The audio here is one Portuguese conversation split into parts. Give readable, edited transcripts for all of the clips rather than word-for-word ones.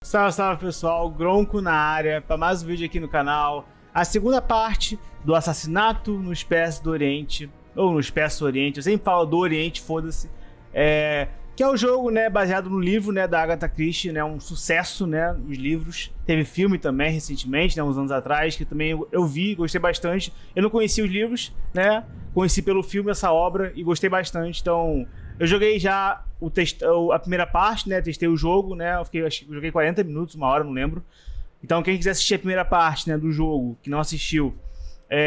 Salve, salve pessoal, Gronco na área para mais um vídeo aqui no canal. A segunda parte do Assassinato no Expresso do Oriente, ou no Expresso Oriente, eu sempre falo do Oriente, foda-se. Que é o jogo, né, baseado no livro, né, da Agatha Christie, né, um sucesso, né, os livros. Teve filme também recentemente, né, uns anos atrás, que também eu vi, gostei bastante. Eu não conhecia os livros, né, conheci pelo filme essa obra e gostei bastante, então... Eu joguei já a primeira parte, né? Testei o jogo, né? Eu joguei 40 minutos, uma hora, não lembro. Então, quem quiser assistir a primeira parte, né, do jogo, que não assistiu,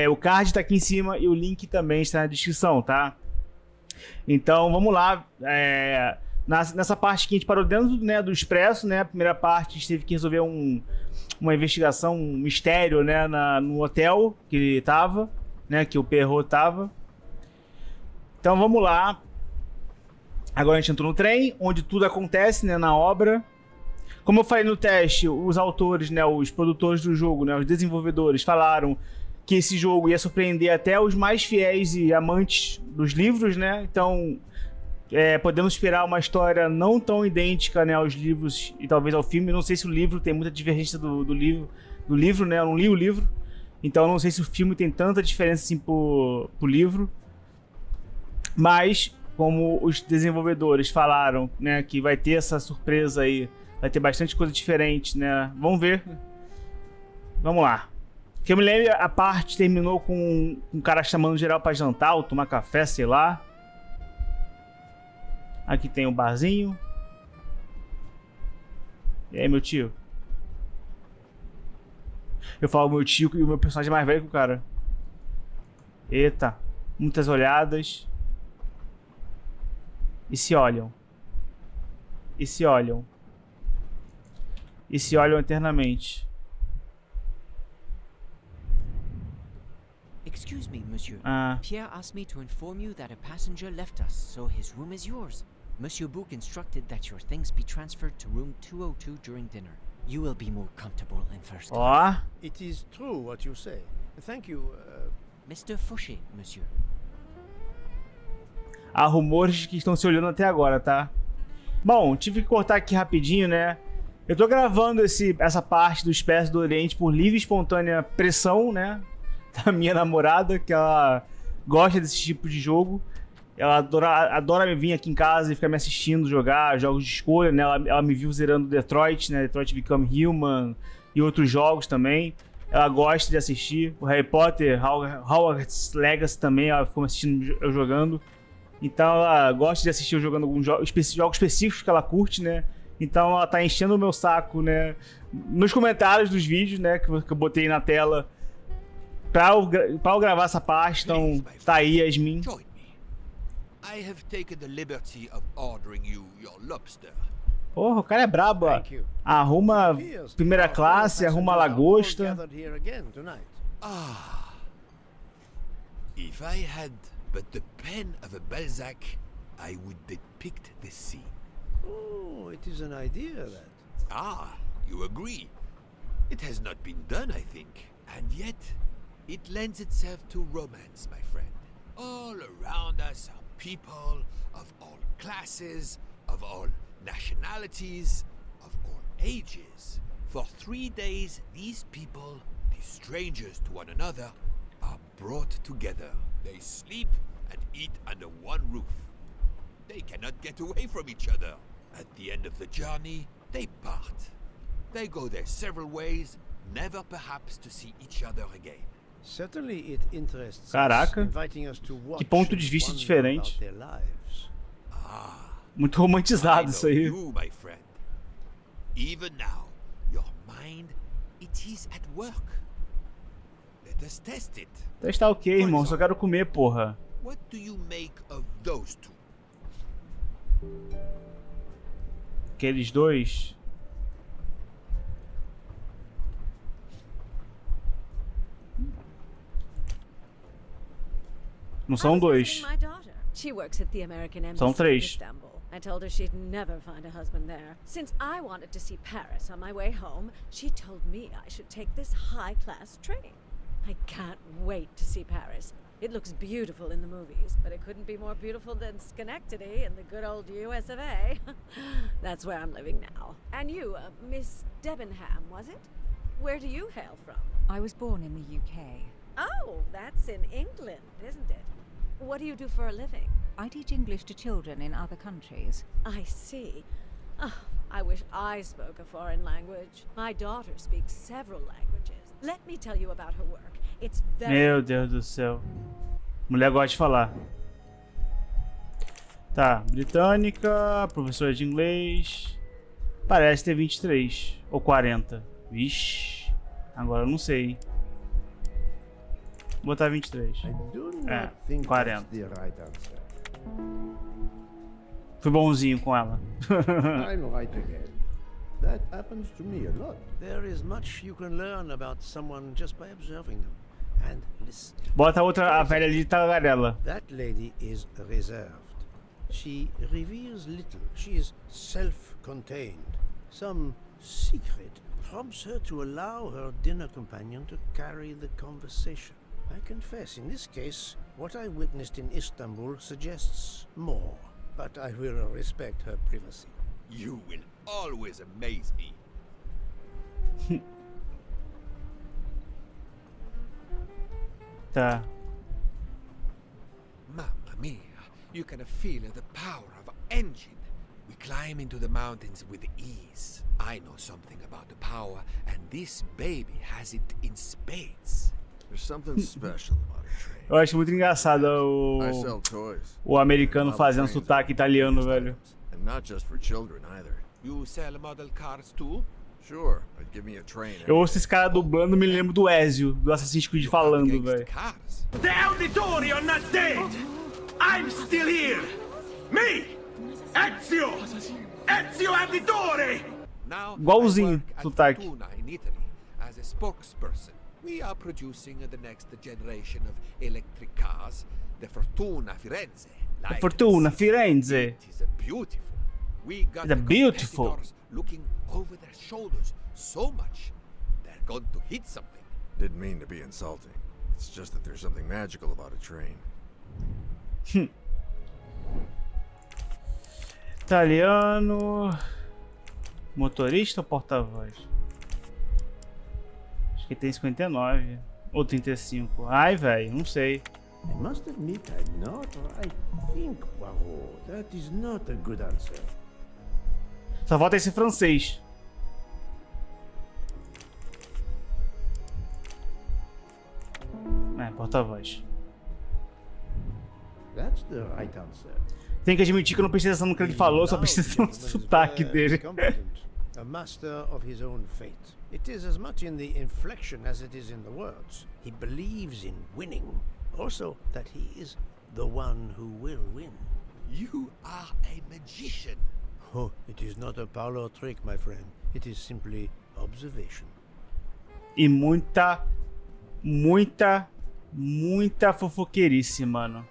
o card tá aqui em cima e o link também está na descrição, tá? Então, vamos lá. Nessa parte que a gente parou dentro, né, do Expresso, né? A primeira parte, a gente teve que resolver uma investigação, um mistério, né? No hotel que ele tava, né? Que o Poirot tava. Então, vamos lá. Agora a gente entrou no trem, onde tudo acontece, né, na obra. Como eu falei no teste, os autores, né, os produtores do jogo, né, os desenvolvedores falaram que esse jogo ia surpreender até os mais fiéis e amantes dos livros, né? Então, podemos esperar uma história não tão idêntica, né, aos livros e talvez ao filme. Não sei se o livro tem muita divergência do livro, né? Eu não li o livro, então não sei se o filme tem tanta diferença assim pro livro. Mas como os desenvolvedores falaram, né, que vai ter essa surpresa aí, vai ter bastante coisa diferente, né? Vamos ver. Vamos lá. Que eu me lembro, a parte terminou com um cara chamando geral pra jantar ou tomar café, sei lá. Aqui tem um barzinho. E aí, meu tio? Eu falo meu tio e o meu personagem é mais velho que o cara. Eita. Muitas olhadas. E se olham. E se olham. E se olham eternamente. Excuse me, monsieur. Pierre asked me to inform you that a passenger left us, so his room is yours. Monsieur Bouc instructed that your things be transferred to room 202 during dinner. You will be more comfortable in first class. It is true what you say. Thank you, Mr. Fauché, monsieur. Há rumores que estão se olhando até agora, tá? Bom, tive que cortar aqui rapidinho, né? Eu tô gravando essa parte do Expresso do Oriente por livre e espontânea pressão, né? Da minha namorada, que ela gosta desse tipo de jogo. Ela adora me vir aqui em casa e ficar me assistindo jogar jogos de escolha, né? Ela me viu zerando Detroit, né? Detroit Become Human e outros jogos também. Ela gosta de assistir. O Harry Potter, Hogwarts Legacy também, ela ficou me assistindo eu jogando. Então ela gosta de assistir eu jogando alguns jogos específicos que ela curte, né? Então ela tá enchendo o meu saco, né? Nos comentários dos vídeos, né? Que eu botei na tela pra eu gravar essa parte. Então tá aí, Yasmin. Porra, o cara é brabo. Arruma primeira classe, arruma lagosta. If I had but the pen of a Balzac, I would depict this scene. Oh, it is an idea, that. Ah, you agree. It has not been done, I think. And yet, it lends itself to romance, my friend. All around us are people of all classes, of all nationalities, of all ages. For 3 days, these people, these strangers to one another, are brought together. They sleep and eat under one roof. They cannot get away from each other. At the end of the journey, they part. They go their several ways, never perhaps to see each other again. Certainly it interests Caraca, us, inviting us to watch que ponto de vista diferente. their lives. Muito romantizado isso aí. You, my friend. Even now, your mind, it is at work. Let us test it. Testar o quê, irmão? Só quero comer, porra. What do you make of those two? Aqueles dois. Não são dois. São três. I told her she'd never find a husband there. Since I wanted to see Paris on my way home, she told me I should take this high-class train. I can't wait to see Paris. It looks beautiful in the movies, but it couldn't be more beautiful than Schenectady in the good old US of A. That's where I'm living now. And you, Miss Debenham, was it? Where do you hail from? I was born in the UK. Oh, that's in England, isn't it? What do you do for a living? I teach English to children in other countries. I see. Oh, I wish I spoke a foreign language. My daughter speaks several languages. Let me tell you about her work. It's very... Meu Deus do céu. Mulher gosta de falar. Tá, britânica, professora de inglês. Parece ter 23 ou 40. Vixe. Agora eu não sei, hein. Vou botar 23. I do É, not think 40. that's the right answer. Fui bonzinho com ela. I'm right again. That happens to me a lot. There is much you can learn about someone just by observing them. And listen. Bota a outra, a velha ali de tagarela. That lady is reserved. She reveals little. She is self-contained. Some secret prompts her to allow her dinner companion to carry the conversation. I confess, in this case, what I witnessed in Istanbul suggests more, but I will respect her privacy. You will always amaze me. Tá. Mamma mia, you can feel the power of an engine. We climb into the mountains with ease. I know something about the power, and this baby has it in spades. There's something special about a train. Eu acho muito engraçado I sell toys. o americano Model fazendo trains sotaque and italiano, used velho. items. And not just for children either. You sell model cars too? Sure, but give me a train. Eu ouço esse cara dublando e me lembro do Ezio, do Assassin's Creed falando, Against velho. cars. The auditori are not dead! I'm still here! Me! Ezio! Ezio Auditore! Now, Igualzinho, I work at sotaque. Fortuna in Italy as a spokesperson. We are producing the next generation of electric cars, the Fortuna Firenze. Like Fortuna this. Firenze. It is beautiful. We got It's a the beautiful. competitors looking over their shoulders so much they're going to hit something. Didn't mean to be insulting. It's just that there's something magical about a train. Italiano. Motorista ou porta-voz? Acho que tem 59. Ou 35. Ai, velho, não sei. I must admit I'm not right. Think, Poirot. That is not a good answer. Só falta esse francês. É, porta-voz. That's the right answer. Tem que admitir que eu não prestei atenção no que ele falou, só prestei atenção no sotaque dele. A master of his own fate. It is as much in the inflection as it is in the words. He believes in winning. Also, that he is the one who will win. You are a magician. Oh, it is not a parlor trick, my friend. It is simply observation. E muita fofoqueirice, mano.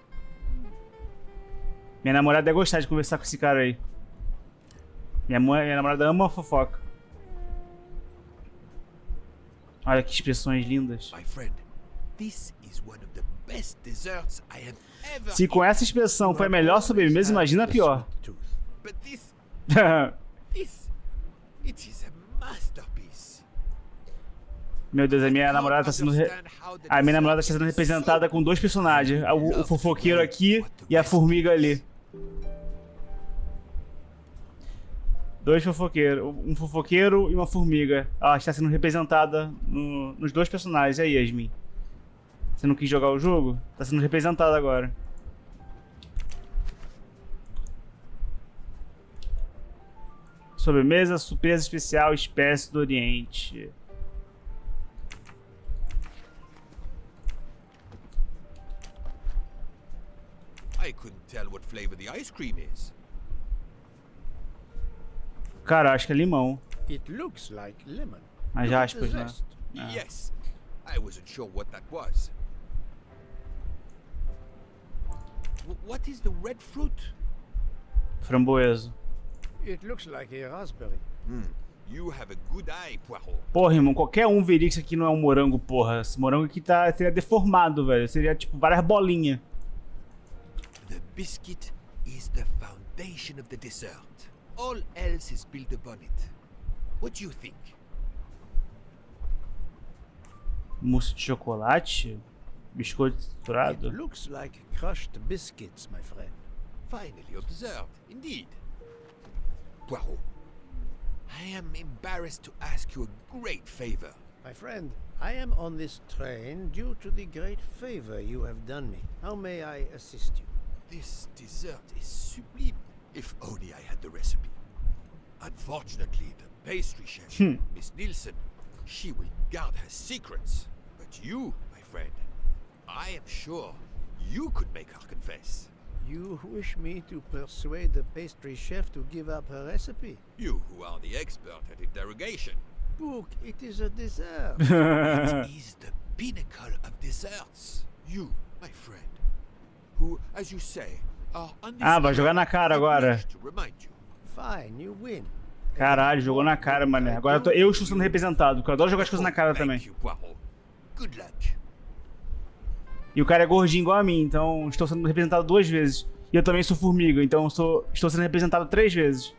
Minha namorada ia gostar de conversar com esse cara aí. Minha namorada ama a fofoca. Olha que expressões lindas. My friend, this is one of the best desserts I have ever Se com essa expressão foi a melhor sobremesa, imagina a pior. But this, it is a masterpiece. Meu Deus, a minha namorada tá sendo representada com dois personagens, o fofoqueiro aqui e a formiga ali. Dois fofoqueiros, um fofoqueiro e uma formiga. Ela está sendo representada nos dois personagens. E aí, Yasmin? Você não quis jogar o jogo? Tá sendo representada agora. Sobremesa, surpresa especial, espécie do Oriente. I couldn't tell what flavor the ice cream is. Cara, acho que é limão. It looks like lemon. As Look at the aspas, né? zest. Yes, I wasn't sure what that was. What is the red fruit? Framboesa. It looks like a raspberry. You have a good eye, Poirot. Porra, irmão, qualquer um veria que isso aqui não é um morango, porra. Esse morango aqui seria deformado, velho. Seria, tipo, várias bolinhas. The biscuit is the foundation of the dessert. All else is built upon it. What do you think? Mousse de chocolate? Biscoito It triturado? looks like crushed biscuits, my friend. Finally, your dessert, indeed. Poirot, I am embarrassed to ask you a great favor. My friend, I am on this train due to the great favor you have done me. How may I assist you? This dessert is sublime. If only I had the recipe. Unfortunately, the pastry chef, Miss Nielsen, she will guard her secrets. But you, my friend, I am sure you could make her confess. You wish me to persuade the pastry chef to give up her recipe? You, who are the expert at interrogation. Book, it is a dessert. It is the pinnacle of desserts. You, my friend, who, as you say, are Ah, vai jogar na cara agora. to remind you. Fine, you win. Caralho, jogou na cara, mané. Agora eu estou sendo representado, porque eu adoro jogar as coisas na cara também. Thank you, Poirot. Good luck. E o cara é gordinho igual a mim, então estou sendo representado 2 vezes. E eu também sou formiga, então estou sendo representado 3 vezes.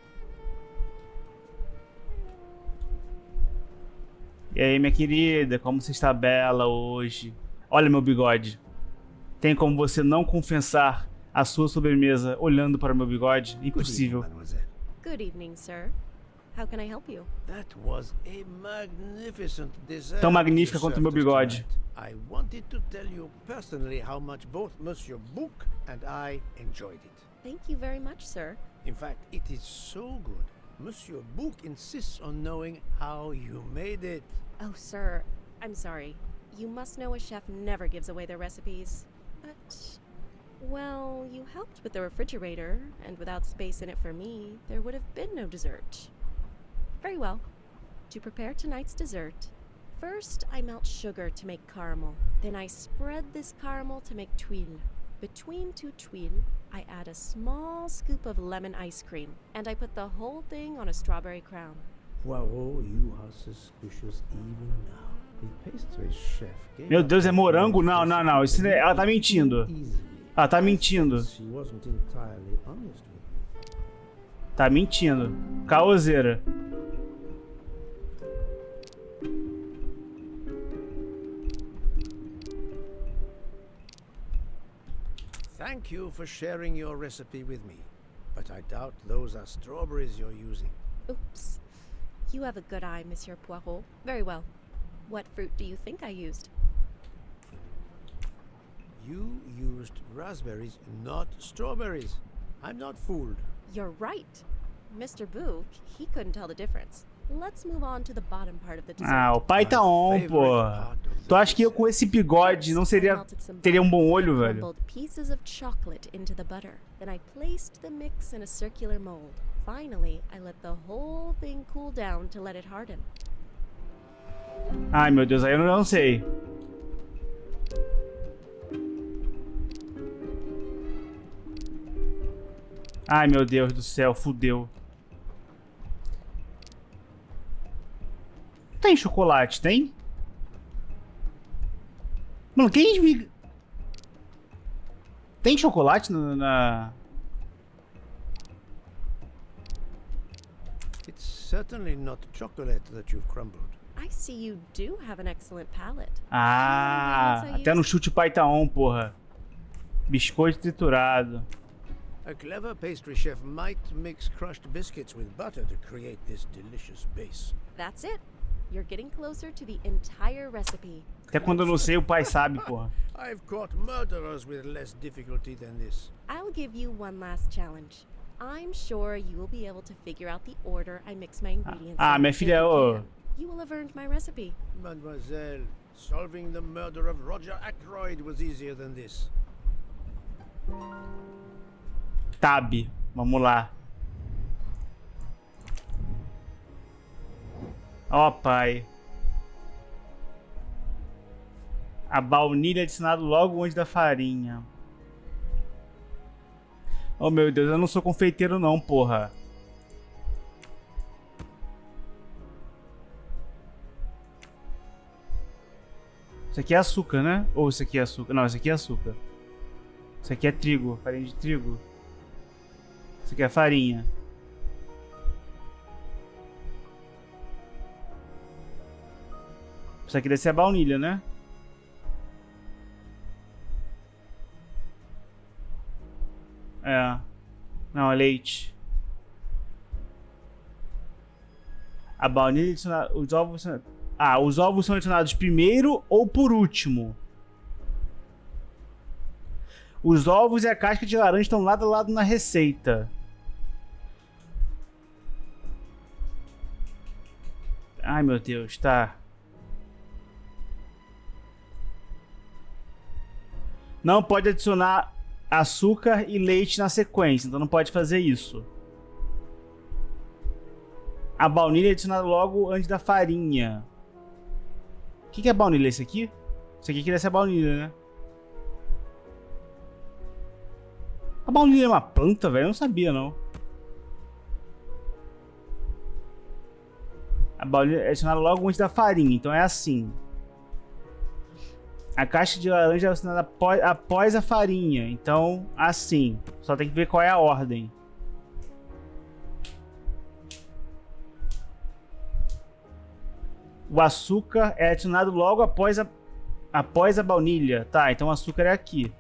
E aí, minha querida, como você está bela hoje? Olha meu bigode. Tem como você não confessar a sua sobremesa olhando para o meu bigode? Impossível. Good evening, mademoiselle. Good evening, sir. How can I help you? That was a magnificent dessert. Tão magnífica you quanto o meu served us bigode. tonight. I wanted to tell you personally how much both Monsieur Bouc and I enjoyed it. Thank you very much, sir. In fact, it is so good. Monsieur Bouc insists on knowing how you made it. Oh, sir, I'm sorry. You must know a chef never gives away their recipes. But, well, you helped with the refrigerator, and without space in it for me, there would have been no dessert. Very well. To prepare tonight's dessert, first I melt sugar to make caramel. Then I spread this caramel to make tuiles. Between 2 tuiles, I add a small scoop of lemon ice cream, and I put the whole thing on a strawberry crown. Poirot, you are suspicious even now. The pastry chef gave Meu up Deus, é her morango? Não, recipe não, não. Isso não é- ela tá mentindo. easily. Ela tá mentindo. She wasn't entirely honest with me. Tá mentindo. Caoseira. Thank you for sharing your recipe with me, but I doubt those are strawberries you're using. Oops. You have a good eye, Monsieur Poirot. Very well. What fruit do you think I used? You used raspberries, not strawberries. I'm not fooled. You're right. Mr. Bouc, he couldn't tell the difference. Let's move on to the bottom part of the dessert. Ah, o pai tá on, pô. Tu acha que eu com esse bigode não teria um bom olho, velho? Crumbled pieces of chocolate into the butter. Then I placed the mix in a circular mold. Finally, I let the whole thing cool down to let it harden. Ai, meu Deus, aí eu não sei. Ai, meu Deus do céu, fudeu. Tem chocolate, tem? Mano, quem... Tem chocolate na... It's certainly not chocolate that you've crumbled. I see you do have an excellent palate. Ah, até no chute o pai tá on, porra. Biscoito triturado. A clever pastry chef might mix crushed biscuits with butter to create this delicious base. That's it. You're getting closer to the entire recipe. Até quando eu não sei, o pai sabe, porra. I've caught murderers with less difficulty than this. I'll give you one last challenge. I'm sure you will be able to figure out the order I mix my ingredients in. Minha filha, ô. You will have earned my recipe. Mademoiselle, solving the murder of Roger Ackroyd was easier than this. Tab. Vamos lá. Ó, pai. A baunilha adicionada logo antes da farinha. Oh, meu Deus, eu não sou confeiteiro não, porra. Isso aqui é açúcar, né? Ou isso aqui é açúcar? Não, isso aqui é açúcar. Isso aqui é trigo, farinha de trigo. Isso aqui é farinha. Isso aqui deve ser a baunilha, né? É. Não, é leite. A baunilha adicionada. Os ovos são... Ah, os ovos são adicionados primeiro ou por último? Os ovos e a casca de laranja estão lado a lado na receita. Ai, meu Deus, tá. Não pode adicionar açúcar e leite na sequência, então não pode fazer isso. A baunilha é adicionada logo antes da farinha. O que é baunilha? Esse aqui? Esse aqui deve ser a baunilha, né? A baunilha é uma planta, velho? Eu não sabia, não. A baunilha é adicionada logo antes da farinha, então é assim. A casca de laranja é adicionada após a farinha, então assim. Só tem que ver qual é a ordem. O açúcar é adicionado logo após a baunilha. Tá, então o açúcar é aqui.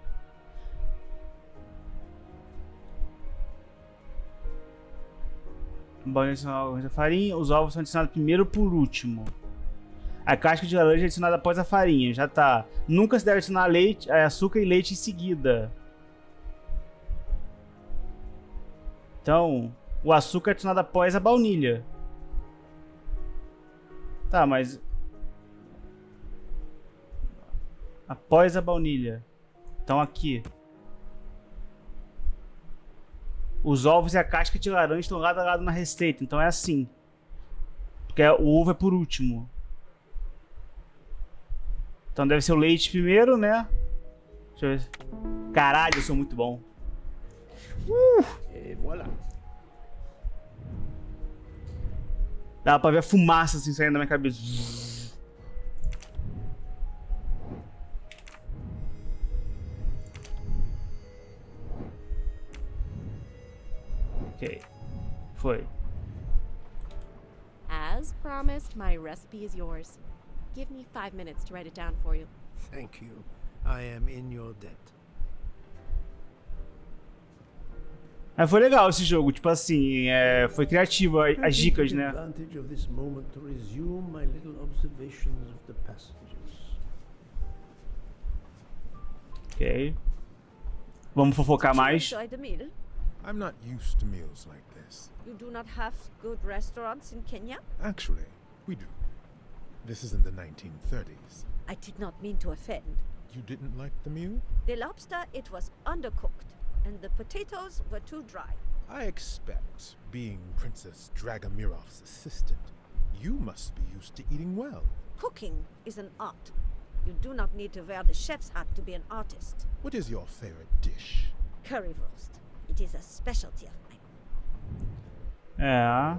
A baunilha é adicionada logo antes da farinha. Os ovos são adicionados primeiro por último. A casca de laranja é adicionada após a farinha. Já tá. Nunca se deve adicionar leite, açúcar e leite em seguida. Então, o açúcar é adicionado após a baunilha. Tá, mas... Após a baunilha. Então aqui. Os ovos e a casca de laranja estão lado a lado na receita. Então é assim. Porque o ovo é por último. Então deve ser o leite primeiro, né? Deixa eu ver. Caralho, eu sou muito bom. Et voilà. Dá pra ver a fumaça assim saindo da minha cabeça. Ok. Foi. As promised, my recipe is yours. Give me 5 minutes to write it down for you. Thank you. I am in your debt. Mas foi legal esse jogo, tipo assim, foi criativo as dicas, né? Advantage of this moment to resume my little observations of the passengers. Ok. Vamos fofocar Did you mais. enjoy the meal? I'm not used to meals like this. You do not have good restaurants in Kenya? Actually, we do. This is in the 1930s. I did not mean to offend. You didn't like the meal? The lobster, it was undercooked, and the potatoes were too dry. I expect, being Princess Dragomirov's assistant, you must be used to eating well. Cooking is an art. You do not need to wear the chef's hat to be an artist. What is your favorite dish? Currywurst. It is a specialty of mine. É.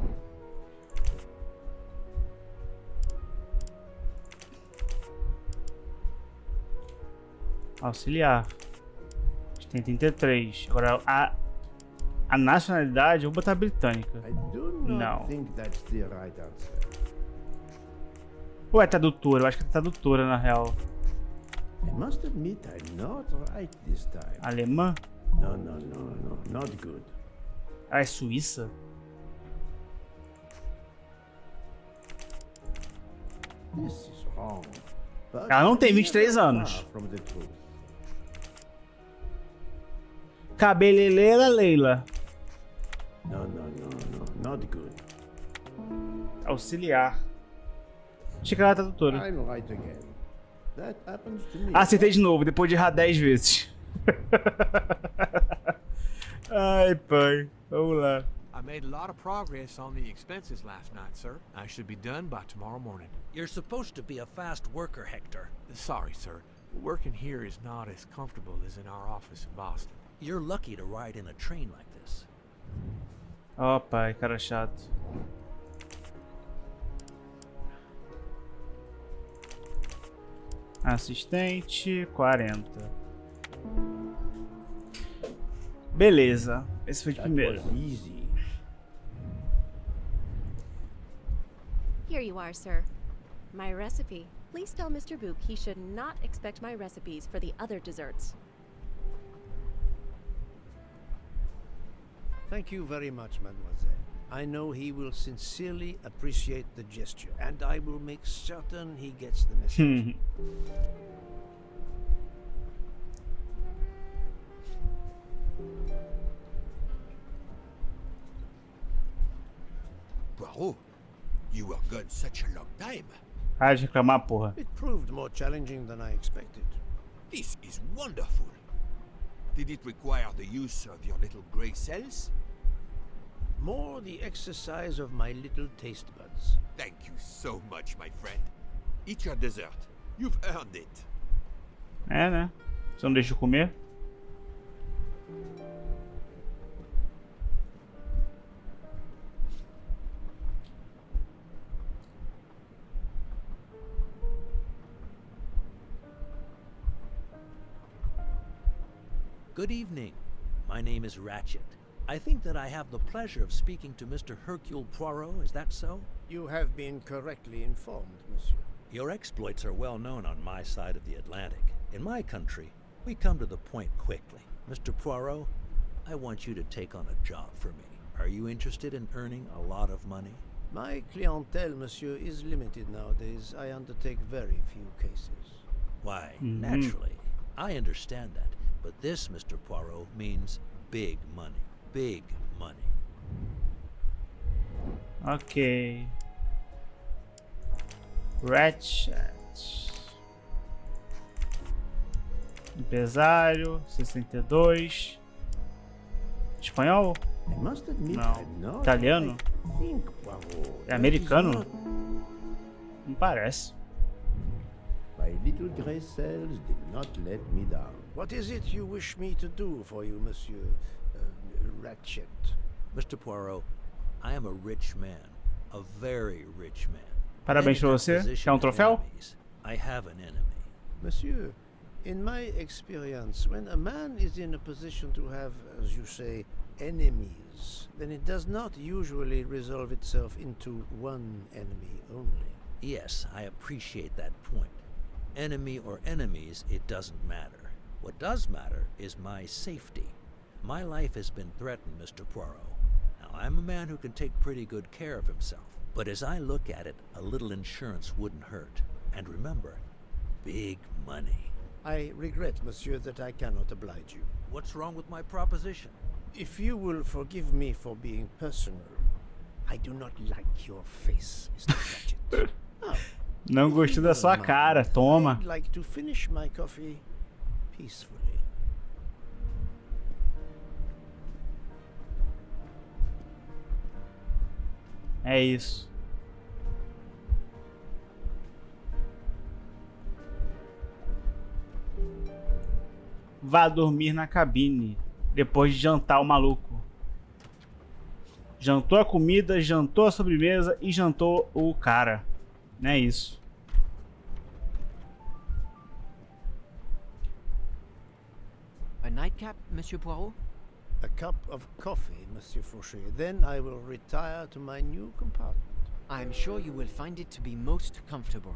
Auxiliar. A gente tem 33. Agora a nacionalidade, eu vou botar britânica. I do not Não. think that's the right answer. Ou é tradutora? Eu acho que é tradutora na real. I must admit I'm not right this time. Alemã? No, not good. Ah, é Suíça? This is wrong. But Ela não tem never 23 anos. far from the truth. Cabeleleira Leila. No, not good. Auxiliar. Achei que ela era tradutora. I'm right again. That happens to me. Acertei de novo, depois de errar 10 vezes. Ai, pai. Vamos lá. I made a lot of progress on the expenses last night, sir. I should be done by tomorrow morning. You're supposed to be a fast worker, Hector. Sorry, sir. Working here is not as comfortable as in our office in Boston. You're lucky to ride in a train like this. Ó, pai, cara chato. Assistente, 40. Beleza. Esse foi de primeiro. Here you are, sir. My recipe. Please tell Mr. Book he should not expect my recipes for the other desserts. Thank you very much, mademoiselle. I know he will sincerely appreciate the gesture, and I will make certain he gets the message. Poirot, you were gone such a long time. Para de reclamar, porra. It proved more challenging than I expected. This is wonderful. Did it require the use of your little grey cells? More the exercise of my little taste buds. Thank you so much, my friend. Eat your dessert. You've earned it. É, né? Você não deixa eu comer? Good evening. My name is Ratchet. I think that I have the pleasure of speaking to Mr. Hercule Poirot, is that so? You have been correctly informed, monsieur. Your exploits are well known on my side of the Atlantic. In my country, we come to the point quickly. Mr. Poirot, I want you to take on a job for me. Are you interested in earning a lot of money? My clientele, monsieur, is limited nowadays. I undertake very few cases. Why, naturally. I understand that. But this, Mr. Poirot, means big money. Big money. Ok. Ratchet. Empresário, 62. Espanhol? Não. Italiano? É americano? Não parece. My little grey cells did not let me down. What is it you wish me to do for you, monsieur Ratchet? Mr. Poirot, I am a rich man. A very rich man. Parabéns pra você. Quer troféu? I have an enemy. Monsieur, in my experience, when a man is in a position to have, as you say, enemies, then it does not usually resolve itself into one enemy only. Yes, I appreciate that point. Enemy or enemies, it doesn't matter. What does matter is my safety. My life has been threatened, Mr. Poirot. Now, I'm a man who can take pretty good care of himself. But as I look at it, a little insurance wouldn't hurt. And remember, big money. I regret, monsieur, that I cannot oblige you. What's wrong with my proposition? If you will forgive me for being personal, I do not like your face, Mr. Ratchet. Não gostei da sua cara, toma. I'd like to finish my coffee peacefully. É isso. Vá dormir na cabine depois de jantar o maluco. Jantou a comida, jantou a sobremesa e jantou o cara. Não é isso. A nightcap, Monsieur Poirot? A cup of coffee, Monsieur Fauché. Then I will retire to my new compartment. I am sure you will find it to be most comfortable.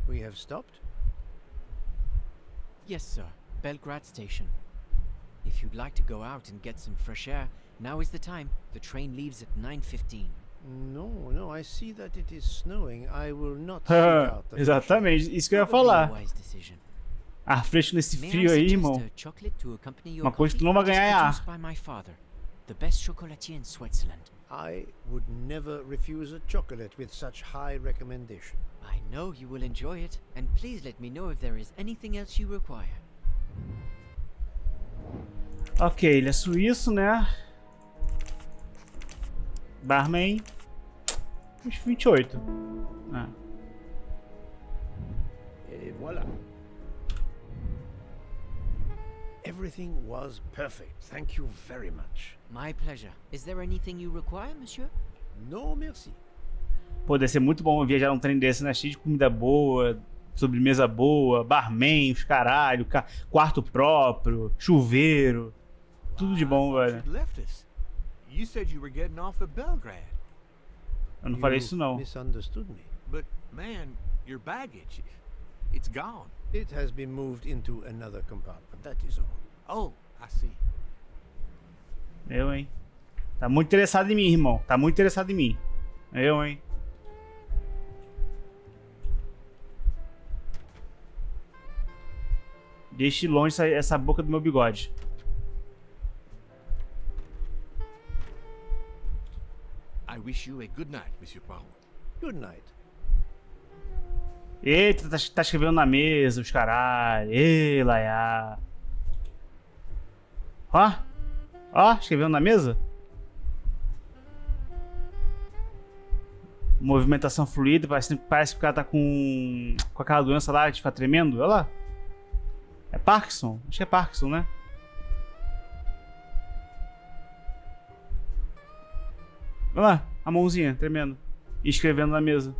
We have stopped? Yes, sir. Belgrade Station. If you'd like to go out and get some fresh air, now is the time. The train leaves at 9:15. No, I see that it is snowing. I will not seek out the Exatamente, isso que eu ia falar. Ar fresco nesse frio aí, irmão. Uma coisa que tu não vai ganhar é ar. The best chocolatier in Switzerland. I would never refuse a chocolate with such high recommendation. I know you will enjoy it, and please let me know if there is anything else you require. Ok, ele é suíço, né? Barman. Uns 28. Ah. Et voilà. Everything was perfect. Thank you very much. My pleasure. Is there anything you require, monsieur? No, merci. Pô, deve ser muito bom viajar num trem desse, né? Cheio de comida boa, sobremesa boa, barman, os caralho, quarto próprio, chuveiro. Tudo de bom, velho. You said you were getting off at Belgrade. Eu não falei isso, não. Misunderstood me. But, man, your baggage, it's gone. It has been moved into another compartment, that is all. Oh, I see. Eu, hein? Tá muito interessado em mim, irmão. Tá muito interessado em mim. Eu, hein? Deixe longe essa boca do meu bigode. I wish you a good night, Monsieur Poirot. Good night. Eita, tá escrevendo na mesa, os caralho. Ei, Laiá. Ó, escrevendo na mesa. Movimentação fluida, parece que o cara tá com aquela doença lá de ficar tremendo. Olha lá. É Parkinson? Acho que é Parkinson, né? Olha lá, a mãozinha tremendo. E escrevendo na mesa.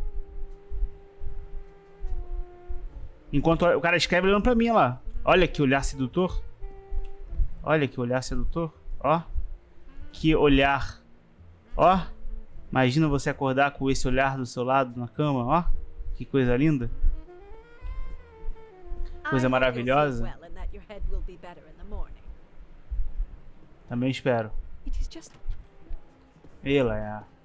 Enquanto o cara escreve olhando pra mim, olha lá. Olha que olhar sedutor. Olha que olhar sedutor. Ó. Que olhar. Ó. Imagina você acordar com esse olhar do seu lado na cama, ó. Que coisa linda. Coisa maravilhosa. Também espero. Ela é.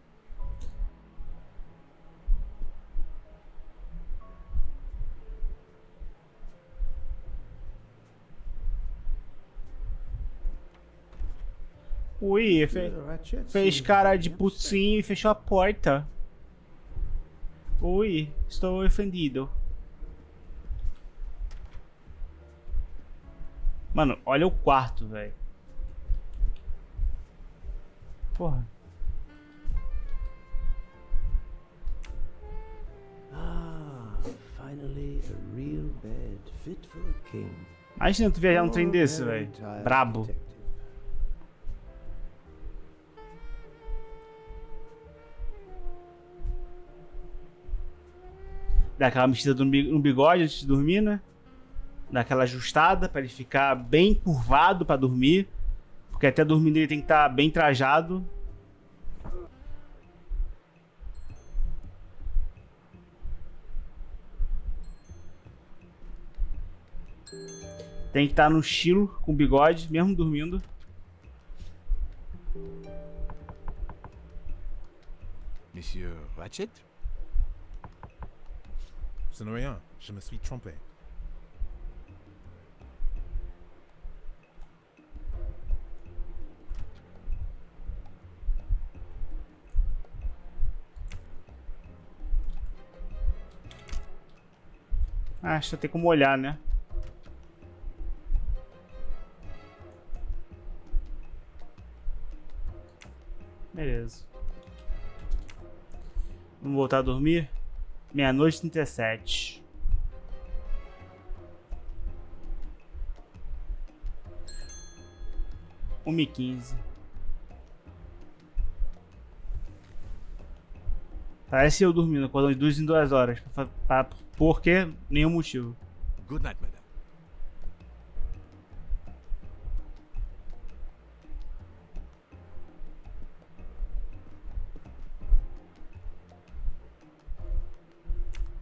Ui, fez cara de putinho e fechou a porta. Ui, estou ofendido. Mano, olha o quarto, velho. Porra. Finally a real bed fit for a king. Imagina tu viajar num trem desse, velho. Brabo. Dá aquela mexida no bigode antes de dormir, né? Dá aquela ajustada pra ele ficar bem curvado pra dormir. Porque até dormindo ele tem que estar bem trajado. Tem que estar no estilo, com bigode, mesmo dormindo. Monsieur Ratchet? Ce n'est rien, je me suis trompé. Acho que tem como olhar, né? Beleza. Vamos voltar a dormir? 00:37. Uma e 15. Parece eu dormindo, acordando de 2 em 2 horas. Por quê? Nenhum motivo. Good night, madame.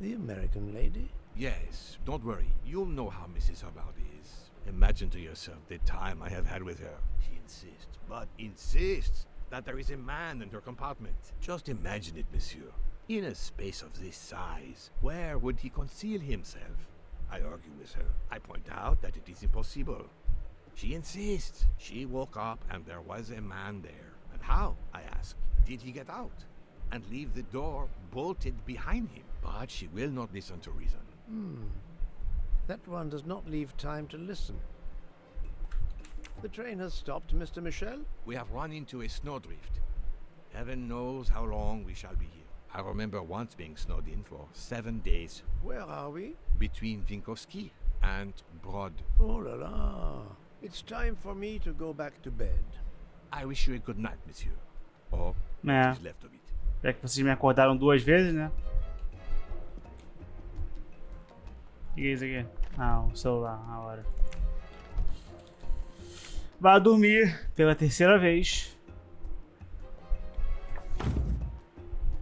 The American lady? Yes, don't worry. You'll know how Mrs. Hubbard is. Imagine to yourself the time I have had with her. She insists, but insists, that there is a man in her compartment. Just imagine it, monsieur. In a space of this size, where would he conceal himself? I argue with her. I point out that it is impossible. She insists. She woke up and there was a man there. And how, I ask, did he get out? And leave the door bolted behind him? But she will not listen to reason. That one does not leave time to listen. The train has stopped, Mr. Michel? We have run into a snowdrift. Heaven knows how long we shall be here. I remember once being snowed in for 7 days. Where are we? Between Winkowski and Brod. Oh la la. It's time for me to go back to bed. I wish you a good night, monsieur. Or what is left of it. Já que vocês me acordaram 2 vezes, né? O que é isso aqui? Ah, o celular, a hora. Vá dormir pela 3ª vez.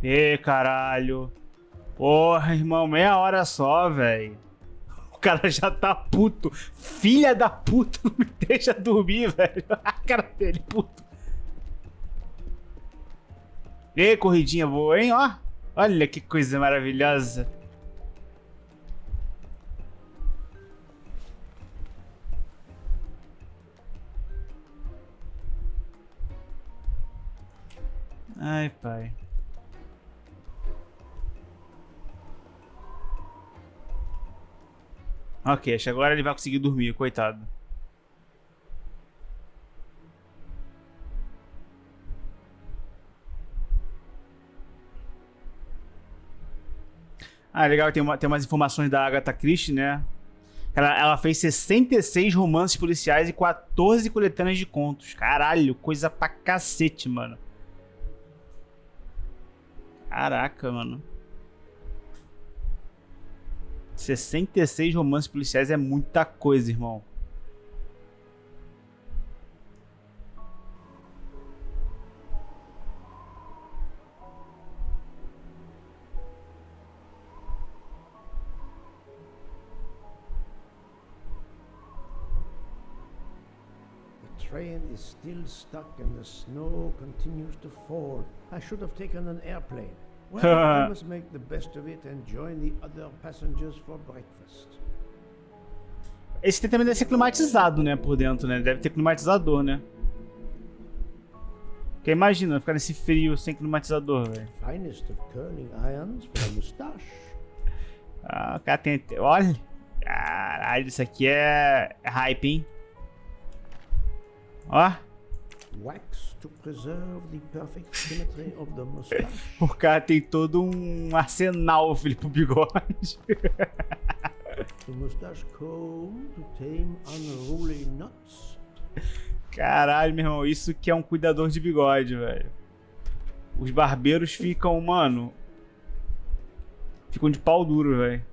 Ê, caralho. Porra, irmão, meia hora só, velho. O cara já tá puto. Filha da puta, não me deixa dormir, velho. A cara dele, puto. Ê, corridinha boa, hein, ó. Olha que coisa maravilhosa. Ai, pai. Ok, acho que agora ele vai conseguir dormir, coitado. Ah, legal, tem umas informações da Agatha Christie, né? Ela fez 66 romances policiais e 14 coletâneas de contos. Caralho, coisa pra cacete, mano. Caraca, mano. 66 romances policiais é muita coisa, irmão. The train is still stuck and the snow continues to fall. I should have taken an airplane. Well, I must make the best of it and join the other passengers for breakfast. Esse também deve ser climatizado, né, por dentro, né? Deve ter climatizador, né? Porque imagina ficar nesse frio sem climatizador, velho. Finest of curling irons for a mustache. Ah, o cara tem... Olha! Caralho, isso aqui é hype, hein? Ó. Wax to preserve the perfect symmetry of the mustache. O cara tem todo um arsenal, filho, pro bigode. The mustache comb to tame unruly nuts. Caralho, meu irmão, isso que é um cuidador de bigode, velho. Os barbeiros ficam, mano... Ficam de pau duro, velho.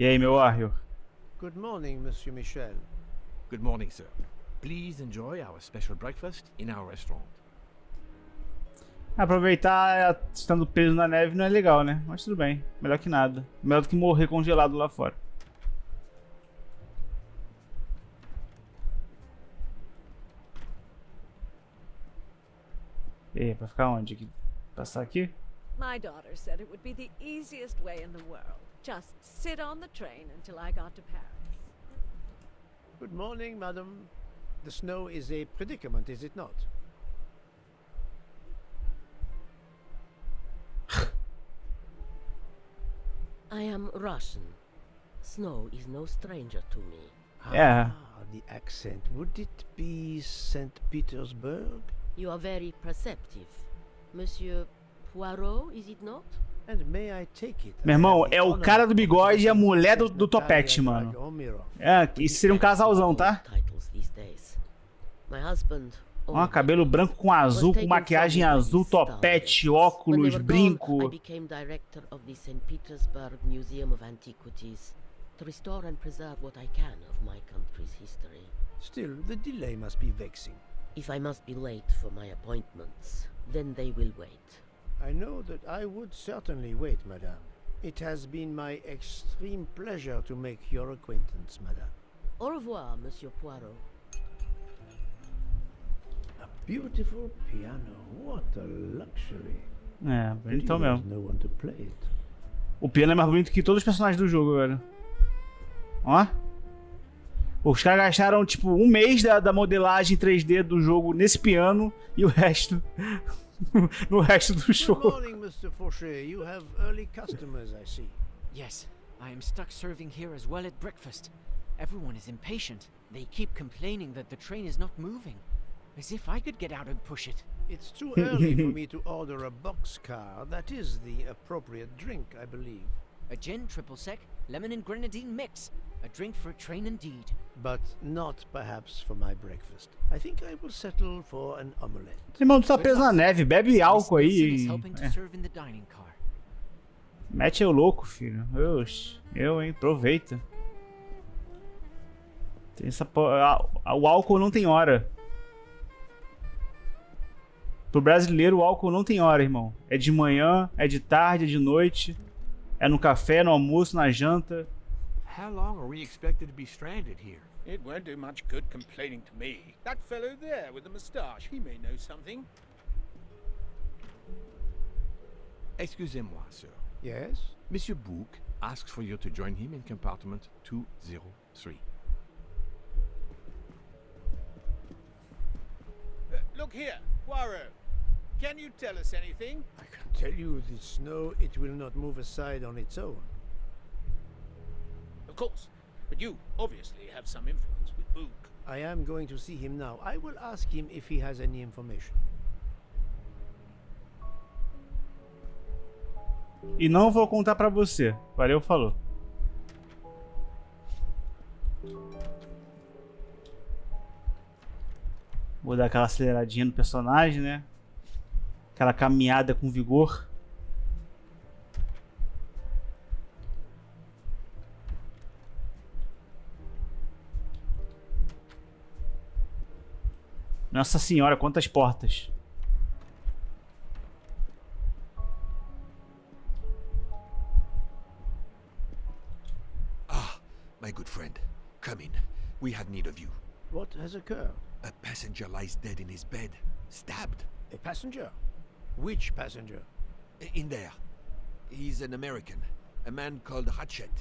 E aí, meu Warrior? Good morning, Monsieur Michel. Good morning, sir. Please enjoy our special breakfast in our restaurant. Aproveitar estando preso na neve não é legal, né? Mas tudo bem. Melhor que nada. Melhor do que morrer congelado lá fora. E pra ficar onde? Aqui? Passar aqui? My daughter said it would be the easiest way in the world. Just sit on the train until I got to Paris. Good morning, madam. The snow is a predicament, is it not? I am Russian. Snow is no stranger to me. Yeah. Ah, the accent. Would it be St. Petersburg? You are very perceptive. Monsieur Poirot, is it not? And may I take it? Meu irmão, é o cara do bigode e a mulher do topete, mano. É, isso seria um casalzão, tá? My husband. Ó, cabelo branco com azul, com maquiagem azul, topete, óculos, brinco. I became director of the St. Petersburg Museum of Antiquities to restore and preserve what I can of my country's history. Still, the delay must be vexing. If I must be late for my appointments, then they will wait. I know that I would certainly wait, madame. It has been my extreme pleasure to make your acquaintance, madame. Au revoir, Monsieur Poirot. A beautiful piano. What a luxury. É, bonitão mesmo. No one to play it. O piano é mais bonito que todos os personagens do jogo, velho. Ó. Os caras gastaram, tipo, um mês da modelagem 3D do jogo nesse piano e o resto... no resto do jogo. Good morning, Mr. Fauché. You have early customers, I see. Yes, I am stuck serving here as well at breakfast. Everyone is impatient. They keep complaining that the train is not moving. As if I could get out and push it. It's too early for me to order a boxcar. That is the appropriate drink, I believe. A gin, triple sec, lemon and grenadine mix. A drink for a train indeed. But not perhaps for my breakfast. I think I will settle for an omelette. Irmão, tu tá preso na neve, bebe álcool aí. Mete eu louco, filho. Hein? Aproveita. Tem essa o álcool não tem hora. Pro brasileiro, o álcool não tem hora, irmão. É de manhã, é de tarde, é de noite. É no café, no almoço, na janta. How long are we expected to be stranded here? It won't do much good complaining to me. That fellow there with the moustache, he may know something. Excusez-moi, sir. Yes? Monsieur Bouc asks for you to join him in compartment 203. Look here, Poirot. Can you tell us anything? I can tell you the snow, it will not move aside on its own. Of course, but you obviously have some influence with Bouc. I am going to see him now. I will ask him if he has any information. E não vou contar pra você. Valeu, falou. Vou dar aquela aceleradinha no personagem, né? Aquela caminhada com vigor. Nossa senhora, quantas portas. Ah, my good friend. Come in. We have need of you. What has occurred? A passenger lies dead in his bed. Stabbed. A passenger? Which passenger? In there. He's an American. A man called Ratchet.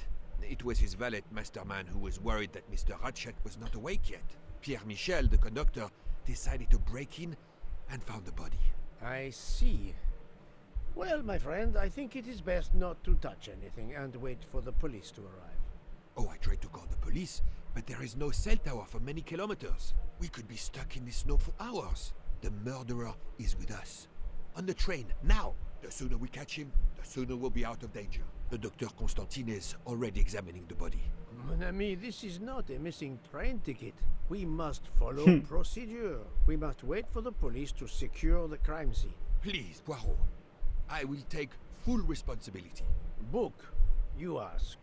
It was his valet, Masterman, who was worried that Mr. Ratchet was not awake yet. Pierre Michel, the conductor, decided to break in and found the body. I see. Well, my friend, I think it is best not to touch anything and wait for the police to arrive. Oh, I tried to call the police, but there is no cell tower for many kilometers. We could be stuck in the snow for hours. The murderer is with us. On the train, now! The sooner we catch him, the sooner we'll be out of danger. The Dr. Constantine is already examining the body. Mon ami, this is not a missing train ticket. We must follow procedure. We must wait for the police to secure the crime scene. Please, Poirot. I will take full responsibility. Book, you ask.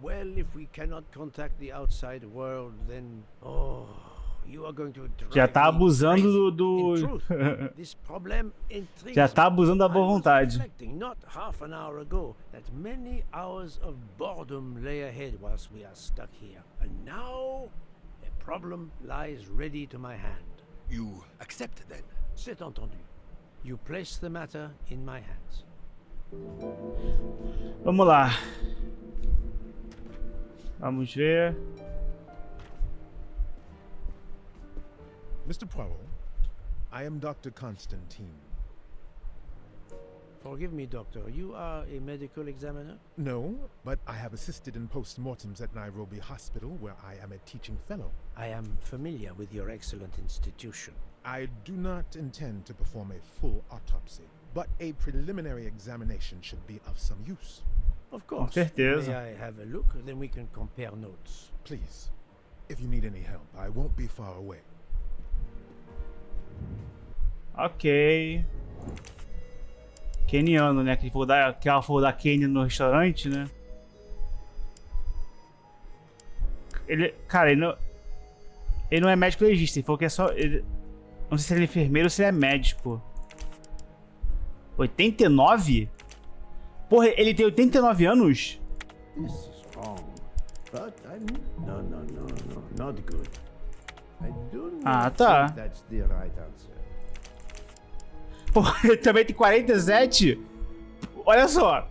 Well, if we cannot contact the outside world, then... Oh, you are going to já tá abusando do... This problem já tá abusando da boa vontade. Not half an hour ago that many hours of boredom lay ahead whilst we are stuck here. And now, a problem lies ready to my hand. You accept then? C'est entendu. You place the matter in my hands. Vamos lá. Vamos ver. Mr. Poirot, I am Dr. Constantine. Forgive me, Doctor. You are a medical examiner? No, but I have assisted in post-mortems at Nairobi Hospital, where I am a teaching fellow. I am familiar with your excellent institution. I do not intend to perform a full autopsy, but a preliminary examination should be of some use. Of course. Com certeza. May I have a look? Then we can compare notes. Please. If you need any help, I won't be far away. Ok. Keniano, né? Que ela for dar Kenya no restaurante, né? Cara, ele não é médico legista. Ele falou que é só... não sei se ele é enfermeiro ou se ele é médico. 89? Porra, ele tem 89 anos? This is wrong. But no, not good. I do not think that's the right answer. Pô, ele também tem 47? Olha só.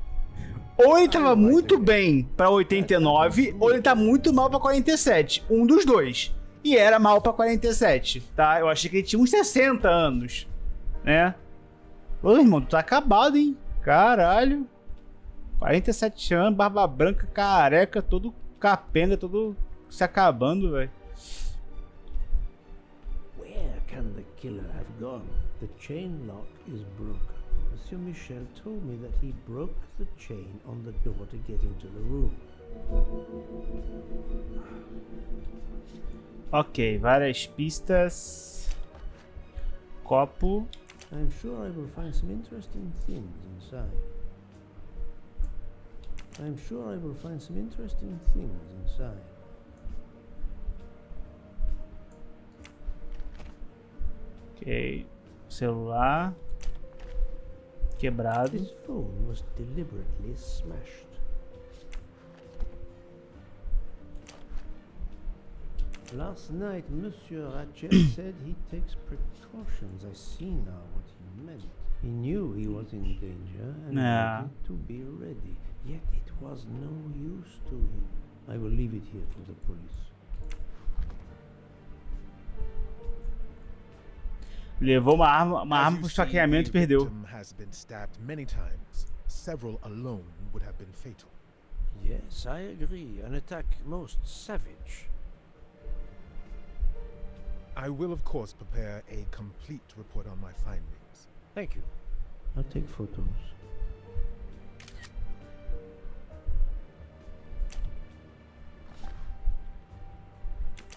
Ou ele tava muito bem pra 89, ou ele tá muito mal pra 47. Um dos dois. E era mal pra 47, tá? Eu achei que ele tinha uns 60 anos, né? Ô, irmão, tu tá acabado, hein? Caralho. 47 anos, barba branca, careca, todo capenga, todo se acabando, velho. Where can the killer have gone. The chain lock is broken. Monsieur Michel told me that he broke the chain on the door to get into the room. Ok, várias pistas. Copo. I'm sure I will find some interesting things inside. I'm sure I will find some interesting things inside. Ok. Celular. Quebrado. This phone was deliberately smashed. Last night, Monsieur Ratchet said he takes precautions. I see now what he meant. He knew he was in danger and wanted to be ready. Yet it was no use to him. I will leave it here for the police. Levou uma arma pro esfaqueamento e perdeu. The victim has been stabbed many times. Several alone would have been fatal. Yes, I agree. An attack most savage. I will, of course, prepare a complete report on my findings. Thank you. I'll take photos.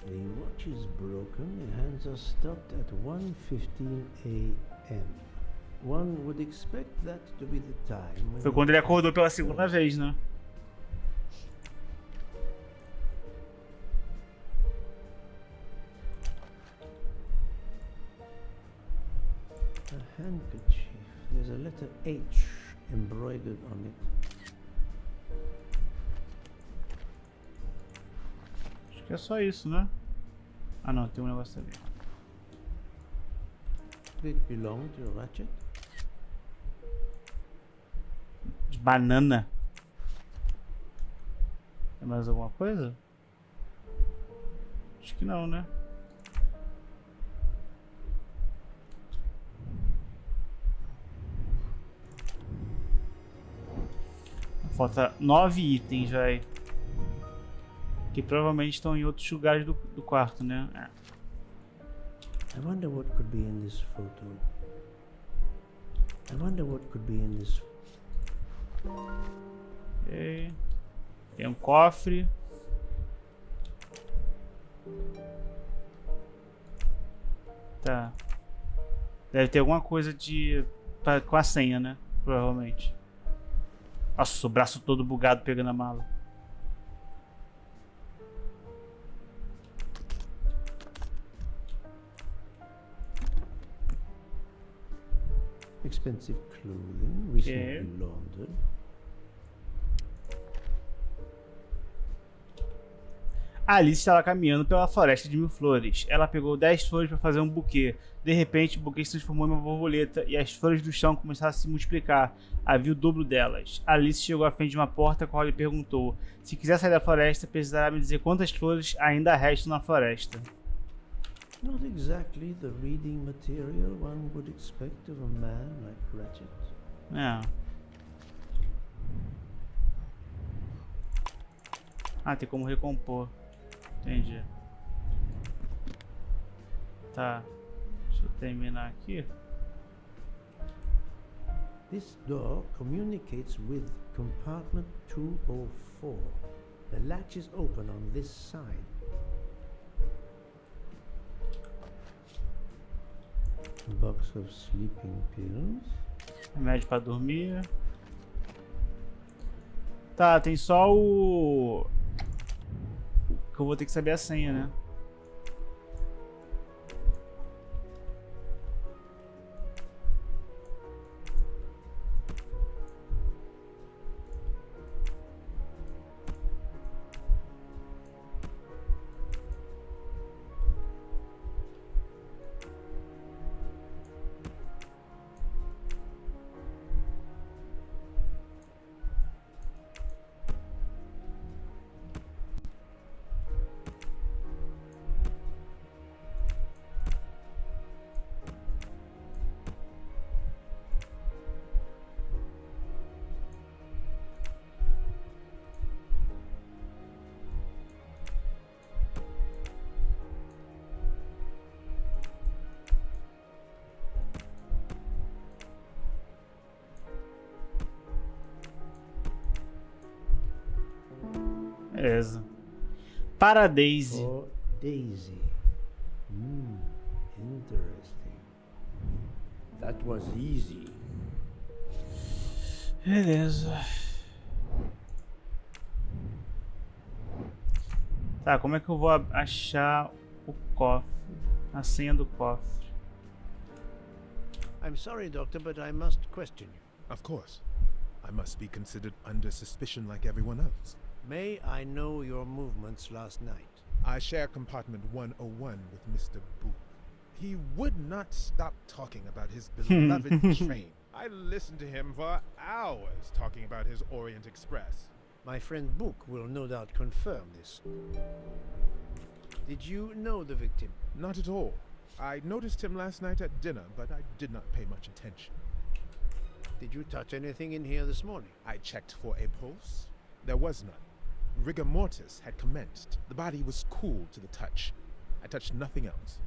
The watch is broken. The hands are stopped at 1:15 a.m. One would expect that to be the time when Foi quando ele acordou pela segunda vez, né? A handkerchief. There's a letter H embroidered on it. Acho que é só isso, né? Ah não, tem um negócio ali. Did it belong to Ratchet? De banana. Tem mais alguma coisa? Acho que não, né? Falta 9 itens, vai. Que provavelmente estão em outros lugares do quarto, né? I wonder what could be in this photo. I wonder what could be in this. Ok. Tem um cofre. Tá. Deve ter alguma coisa com a senha, né? Provavelmente. Nossa, o braço todo bugado pegando a mala. Expensive clothing, recently laundered. A Alice estava caminhando pela floresta de 1000 flores. Ela pegou 10 flores para fazer um buquê. De repente, o buquê se transformou em uma borboleta e as flores do chão começaram a se multiplicar. Havia o dobro delas. A Alice chegou à frente de uma porta, qual lhe perguntou: se quiser sair da floresta, precisará me dizer quantas flores ainda restam na floresta. Not exactly the reading material one would expect of a man like Ratchet. Ah, tem como recompor. Entendi. Tá. Deixa eu terminar aqui. This door communicates with compartment 204. The latch is open on this side. A box of sleeping pills. Remédio pra dormir. Tá, tem só o... que eu vou ter que saber a senha, né? Beleza. Para Daisy. For Daisy. Interesting. That was easy. Beleza. Tá, como é que eu vou achar o cofre? A senha do cofre. I'm sorry, Doctor, but I must question you. Of course. I must be considered under suspicion like everyone else. May I know your movements last night? I share compartment 101 with Mr. Boop. He would not stop talking about his beloved train. I listened to him for hours talking about his Orient Express. My friend Book will no doubt confirm this. Did you know the victim? Not at all. I noticed him last night at dinner, but I did not pay much attention. Did you touch anything in here this morning? I checked for a pulse. There was none. Rigor mortis had commenced. The body was cool to the touch. I touched nothing else.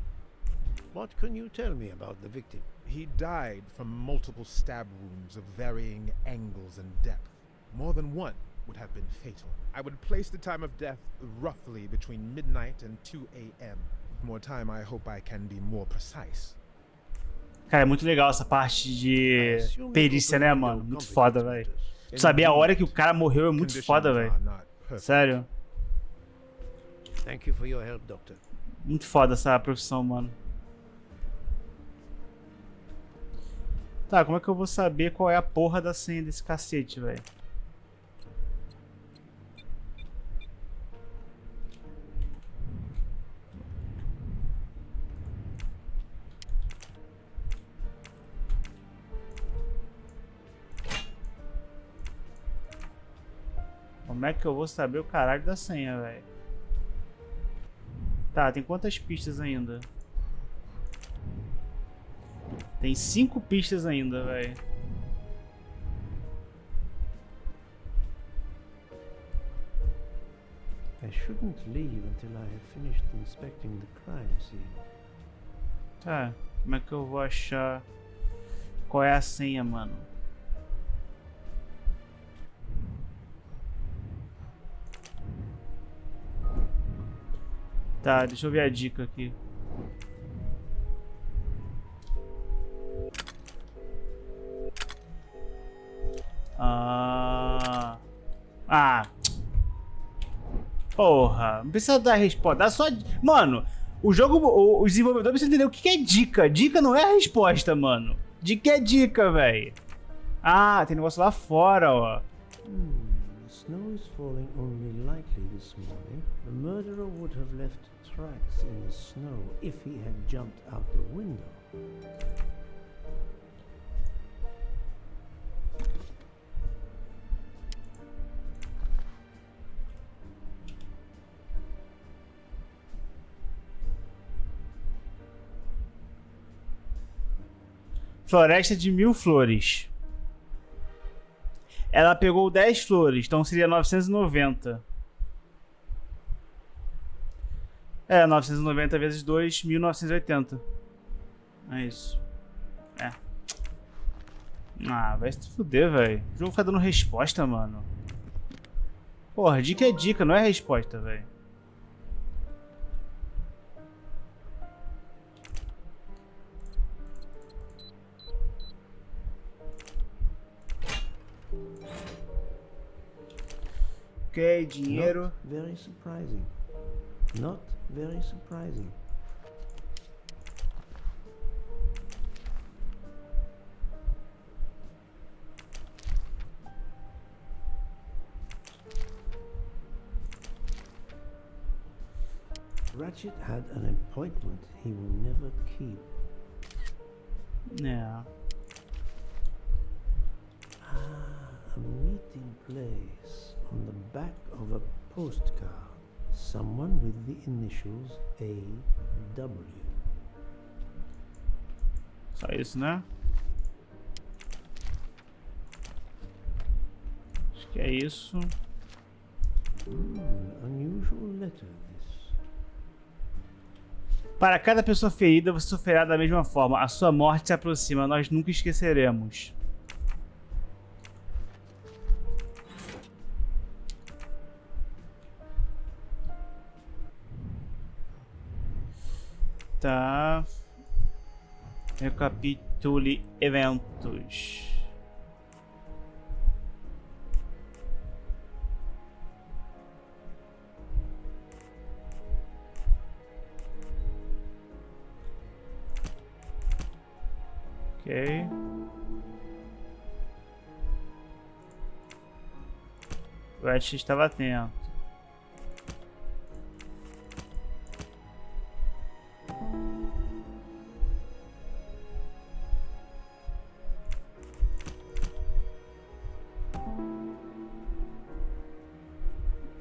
What can you tell me about the victim? He died from multiple stab wounds of varying angles and depth. More than one would have been fatal. I would place the time of death roughly between midnight and 2 a.m. With more time, I hope I can be more precise. Cara, é muito legal essa parte de perícia, né, mano? Muito foda, velho. Saber a hora que o cara morreu é muito foda, velho. Sério. Thank you for your help, Doctor. Muito foda essa profissão, mano. Tá, como é que eu vou saber qual é a porra da senha desse cacete, velho? Como é que eu vou saber o caralho da senha, velho? Tá, tem quantas pistas ainda? Tem 5 pistas ainda, velho. I shouldn't leave until I have finished inspecting the crime scene. Tá, como é que eu vou achar qual é a senha, mano? Tá, deixa eu ver a dica aqui. Porra, não precisa dar resposta, dá só... Mano, o jogo, o desenvolvedor precisa entender o que é dica. Dica não é a resposta, mano. Dica é dica, velho. Ah, tem negócio lá fora, ó. The snow is falling only lightly this morning. The murderer would have left tracks in the snow if he had jumped out the window. Floresta de 1000 flores. Ela pegou 10 flores, então seria 990. É, 990 vezes 2, 1980. É isso. É. Ah, vai se fuder, velho. O jogo fica dando resposta, mano. Porra, dica é dica, não é resposta, velho. Ok, dinheiro. Not very surprising. Not very surprising. Ratchet had an appointment he will never keep. Yeah. A meeting place on the back of a postcard. Someone with the initials AW. Só isso, né? Acho que é isso. Unusual letter this. Para cada pessoa ferida, você sofrerá da mesma forma. A sua morte se aproxima, nós nunca esqueceremos. Tá. Recapitule eventos. Ok. O Ratchet estava atento.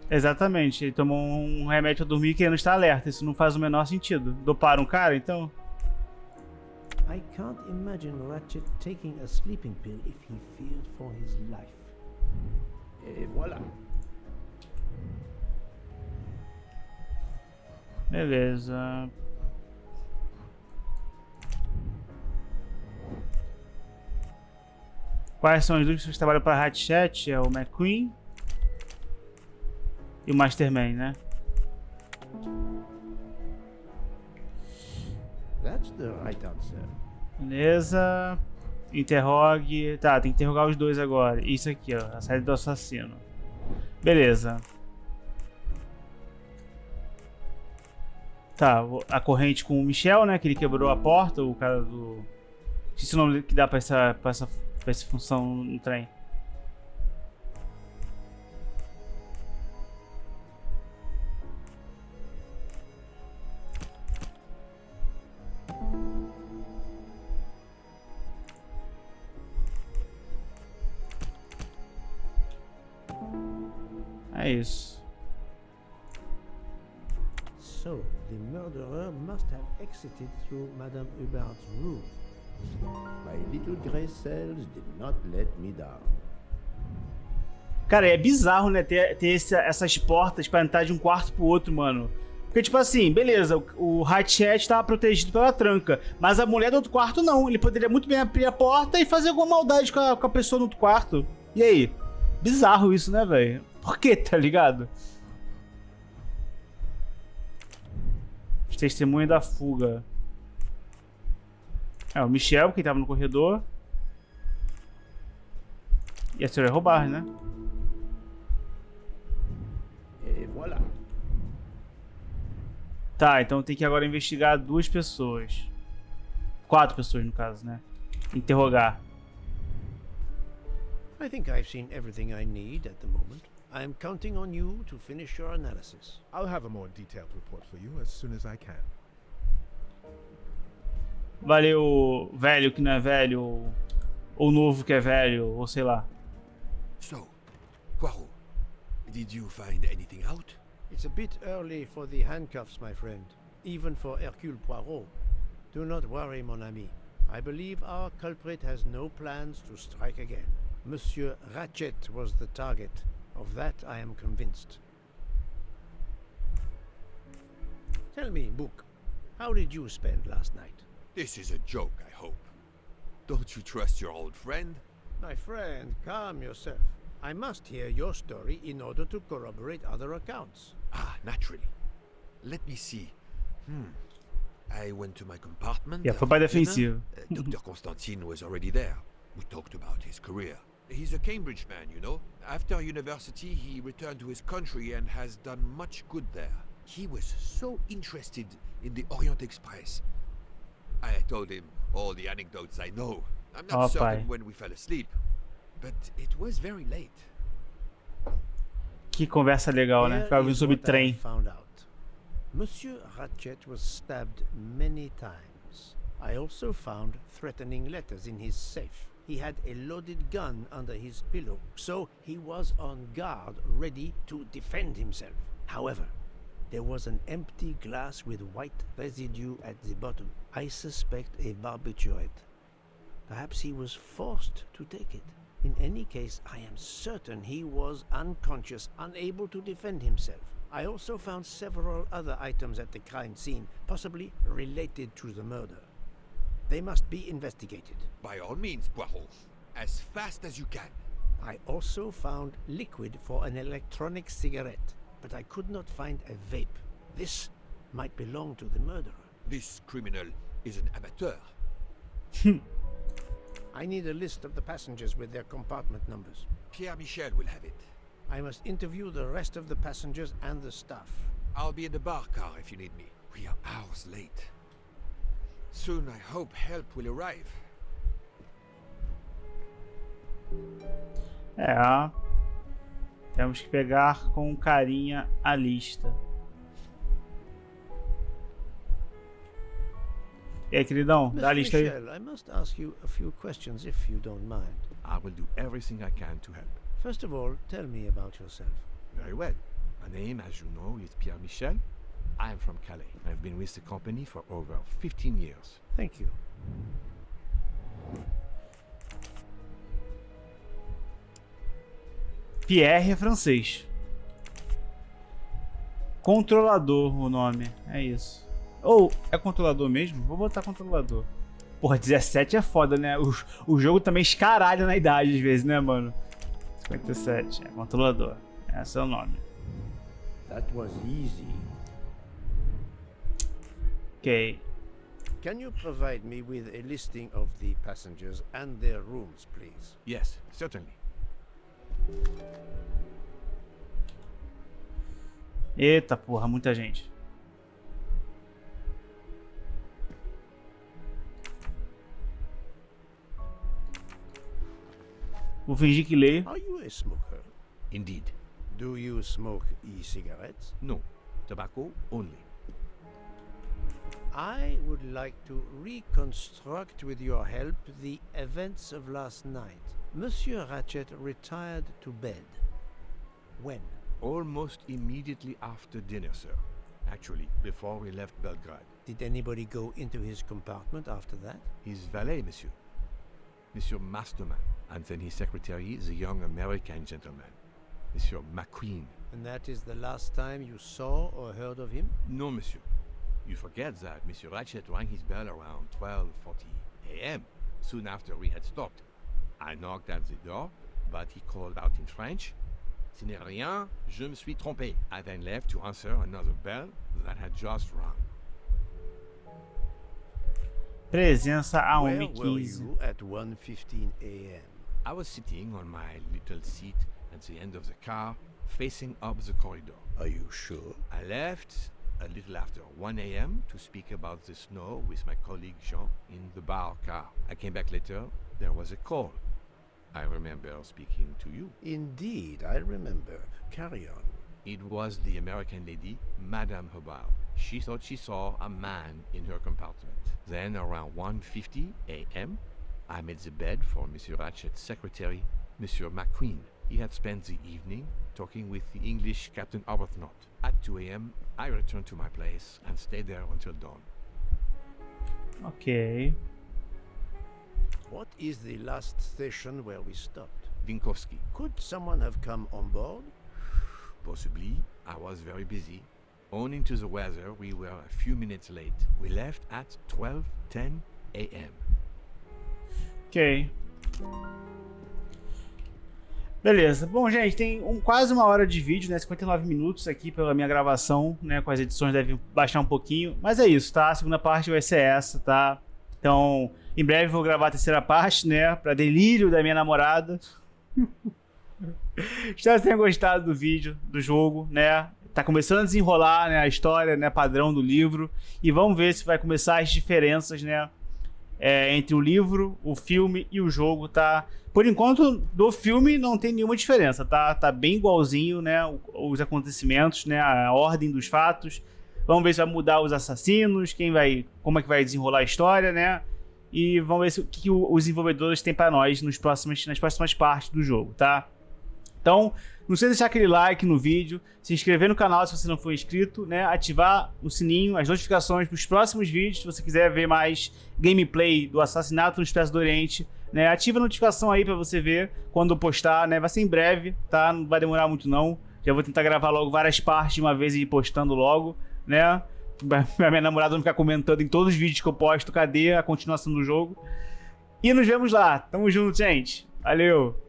Exatamente, ele tomou um remédio pra dormir que ele não está alerta. Isso não faz o menor sentido. Doparam um cara, então? I can't imagine Ratchet taking a sleeping pill if he feared for his life. Et voilà. Beleza. Quais são as duas pessoas que trabalham para a Ratchet? É o McQueen e o Masterman, né? That's the right answer. Beleza. Interrogue. Tá, tem que interrogar os dois agora. Isso aqui, ó. A série do assassino. Beleza. Tá, a corrente com o Michel, né? Que ele quebrou a porta, o cara do... Esqueci o nome que dá pra essa função no trem. É isso. So, the murderer must have exited through Madame Hubert's room. My little grey cells did not let me down. Cara, é bizarro, né? Ter essas portas pra entrar de um quarto pro outro, mano. Porque, tipo assim, beleza, o Ratchet tava protegido pela tranca, mas a mulher do outro quarto não. Ele poderia muito bem abrir a porta e fazer alguma maldade com a pessoa no outro quarto. E aí? Bizarro isso, né, velho? Por que, tá ligado? Os testemunhos da fuga. É, o Michel, que tava no corredor. E a senhora ia roubar, né? Et voilà. Tá, então tem que agora investigar 2 pessoas. 4 pessoas, no caso, né? Interrogar. I think I've seen everything I need at the moment. I'm counting on you to finish your analysis. I'll have a more detailed report for you as soon as I can. Valeu, velho que não é velho, ou novo que é velho, ou sei lá. So, Poirot, did you find anything out? It's a bit early for the handcuffs, my friend. Even for Hercule Poirot. Do not worry, mon ami. I believe our culprit has no plans to strike again. Monsieur Ratchet was the target. Of that I am convinced. Tell me, Book, how did you spend last night? This is a joke, I hope. Don't you trust your old friend? My friend, calm yourself. I must hear your story in order to corroborate other accounts. Ah, naturally. Let me see. I went to my compartment. Yeah, foi pra defensivo. Dr. Constantine was already there. We talked about his career. He's a Cambridge man, you know. After university, he returned to his country and has done much good there. He was so interested in the Orient Express. I told him all the anecdotes I know. I'm not certain when we fell asleep, but it was very late. Que conversa legal, né? Ficava ouvindo sobre trem. Found out. Monsieur Ratchet was stabbed many times. I also found threatening letters in his safe. He had a loaded gun under his pillow, so he was on guard, ready to defend himself. However, there was an empty glass with white residue at the bottom. I suspect a barbiturate. Perhaps he was forced to take it. In any case, I am certain he was unconscious, unable to defend himself. I also found several other items at the crime scene, possibly related to the murder. They must be investigated. By all means, Poirot. As fast as you can. I also found liquid for an electronic cigarette, but I could not find a vape. This might belong to the murderer. This criminal is an amateur. I need a list of the passengers with their compartment numbers. Pierre Michel will have it. I must interview the rest of the passengers and the staff. I'll be in the bar car if you need me. We are hours late. Soon I hope help will arrive. É. Temos que pegar com carinha a lista. E aí, queridão, dá a lista aí. Michel, I must ask you a few questions if you don't mind. I will do everything I can to help. First of all, tell me about yourself. Very well. My name, as you know, is Pierre Michel. I am from Calais. I've been with the company for over 15 years. Thank you. Pierre é francês. Controlador o nome, é isso. Ou é controlador mesmo? Vou botar controlador. Porra, 17 é foda, né? O jogo também escaralha na idade às vezes, né, mano? 57, é controlador. Esse é o nome. That was easy. Ok. Can you provide me with a listing of the passengers and their rooms, please? Yes, certainly. Eita porra, muita gente. Vou fingir que leio. Are you a smoker? Indeed. Do you smoke e-cigarettes? No, tobacco only. I would like to reconstruct with your help the events of last night. Monsieur Ratchet retired to bed. When? Almost immediately after dinner, sir. Actually, before we left Belgrade. Did anybody go into his compartment after that? His valet, monsieur. Monsieur Masterman. And then his secretary, the young American gentleman. Monsieur McQueen. And that is the last time you saw or heard of him? No, monsieur. You forget that Monsieur Ratchet rang his bell around 12:40 a.m., soon after we had stopped. I knocked at the door, but he called out in French, "Ce n'est rien, je me suis trompé." I then left to answer another bell that had just rung. Presença a Where were 1h15. you at 1:15 a.m.? I was sitting on my little seat at the end of the car, facing up the corridor. Are you sure? I left a little after 1 a.m. to speak about the snow with my colleague Jean in the bar car. I came back later, there was a call. I remember speaking to you. Indeed, I remember. Carry on. It was the American lady, Madame Hobart. She thought she saw a man in her compartment. Then, around 1:50 a.m., I made the bed for Monsieur Ratchet's secretary, Monsieur McQueen. He had spent the evening talking with the English Captain Arbuthnot. At 2 a.m., I returned to my place and stayed there until dawn. Ok. What is the last station where we stopped? Winkowski. Could someone have come on board? Possibly. I was very busy. Owing to the weather, we were a few minutes late. We left at 12:10 a.m. Ok. Beleza. Bom, gente, tem quase uma hora de vídeo, né? 59 minutos aqui pela minha gravação, né? Com as edições deve baixar um pouquinho. Mas é isso, tá? A segunda parte vai ser essa, tá? Então, em breve vou gravar a terceira parte, né? Pra delírio da minha namorada. Espero que tenham gostado do vídeo, do jogo, né? Tá começando a desenrolar, né, a história, né, padrão do livro. E vamos ver se vai começar as diferenças, né? Entre o livro, o filme e o jogo, tá? Por enquanto, do filme não tem nenhuma diferença, tá? Tá bem igualzinho, né? Os acontecimentos, né? A ordem dos fatos. Vamos ver se vai mudar os assassinos, como é que vai desenrolar a história, né? E vamos ver o que os desenvolvedores têm para nós nas próximas partes do jogo, tá? Então, não esqueça de deixar aquele like no vídeo, se inscrever no canal se você não for inscrito, né? Ativar o sininho, as notificações para os próximos vídeos, se você quiser ver mais gameplay do Assassinato no Processador Oriente, né? Ativa a notificação aí para você ver quando eu postar, né? Vai ser em breve, tá? Não vai demorar muito não. Já vou tentar gravar logo várias partes de uma vez e ir postando logo, né? Pra minha namorada não ficar comentando em todos os vídeos que eu posto, cadê a continuação do jogo. E nos vemos lá. Tamo junto, gente. Valeu!